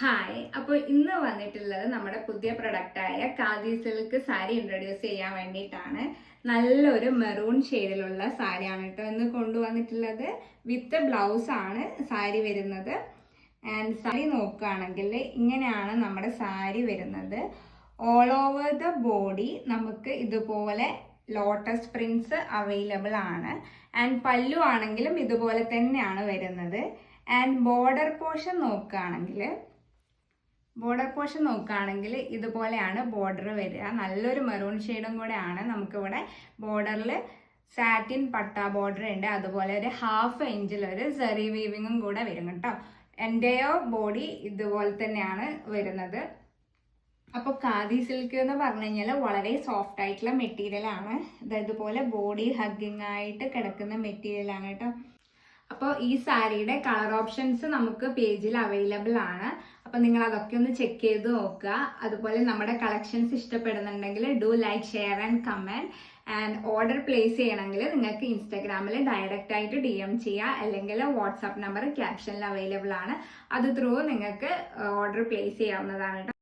Hi, അപ്പോൾ ഇന്ന് വന്നിട്ടുള്ളത് നമ്മുടെ പുതിയ പ്രൊഡക്റ്റായ ഖാദി സിൽക്ക് സാരി ഇൻട്രൊഡ്യൂസ് ചെയ്യാൻ വേണ്ടിയിട്ടാണ്. നല്ലൊരു മെറൂൺ ഷെയ്ഡിലുള്ള സാരിയാണ് കേട്ടോ ഇന്ന് കൊണ്ടുവന്നിട്ടുള്ളത്. വിത്ത് ബ്ലൗസ് ആണ് സാരി വരുന്നത്. ആൻഡ് സാരി നോക്കുകയാണെങ്കിൽ ഇങ്ങനെയാണ് നമ്മുടെ സാരി വരുന്നത്. ഓൾ ഓവർ ദ ബോഡി നമുക്ക് ഇതുപോലെ ലോട്ടസ് പ്രിന്റ്സ് അവൈലബിൾ ആണ്. ആൻഡ് പല്ലു ആണെങ്കിലും ഇതുപോലെ തന്നെയാണ് വരുന്നത്. ആൻഡ് ബോർഡർ പോർഷൻ നോക്കുകയാണെങ്കിൽ ഇതുപോലെയാണ് ബോർഡർ വരിക. നല്ലൊരു മെറൂൺ ഷെയ്ഡും കൂടെ ആണ്. നമുക്കിവിടെ ബോർഡറിൽ സാറ്റിൻ പട്ട ബോർഡർ ഉണ്ട്. അതുപോലെ ഒരു 1/2 ഇഞ്ചിലൊരു സെറി വീവിങ്ങും കൂടെ വരും കേട്ടോ. എൻ്റെയോ ബോഡി ഇതുപോലെ തന്നെയാണ് വരുന്നത്. അപ്പോൾ ഖാദി സിൽക്ക് എന്ന് പറഞ്ഞു കഴിഞ്ഞാൽ വളരെ സോഫ്റ്റ് ആയിട്ടുള്ള മെറ്റീരിയൽ ആണ്. ഇതുപോലെ ബോഡി ഹഗ്ഗിങ് ആയിട്ട് കിടക്കുന്ന മെറ്റീരിയൽ ആണ് കേട്ടോ. അപ്പോൾ ഈ സാരിയുടെ കളർ ഓപ്ഷൻസ് നമുക്ക് പേജിൽ അവൈലബിൾ ആണ്. അപ്പോൾ നിങ്ങൾ അതൊക്കെ ഒന്ന് ചെക്ക് ചെയ്ത് നോക്കുക. അതുപോലെ നമ്മുടെ കളക്ഷൻസ് ഇഷ്ടപ്പെടുന്നുണ്ടെങ്കിൽ do like, share and comment. And order place ചെയ്യണമെങ്കിൽ നിങ്ങൾക്ക് ഇൻസ്റ്റാഗ്രാമിൽ ഡയറക്റ്റ് ആയിട്ട് DM ചെയ്യുക, അല്ലെങ്കിൽ വാട്സാപ്പ് നമ്പർ ക്യാപ്ഷനിൽ അവൈലബിൾ ആണ്. അത് ത്രൂ നിങ്ങൾക്ക് ഓർഡർ പ്ലേസ് ചെയ്യാവുന്നതാണ് കേട്ടോ.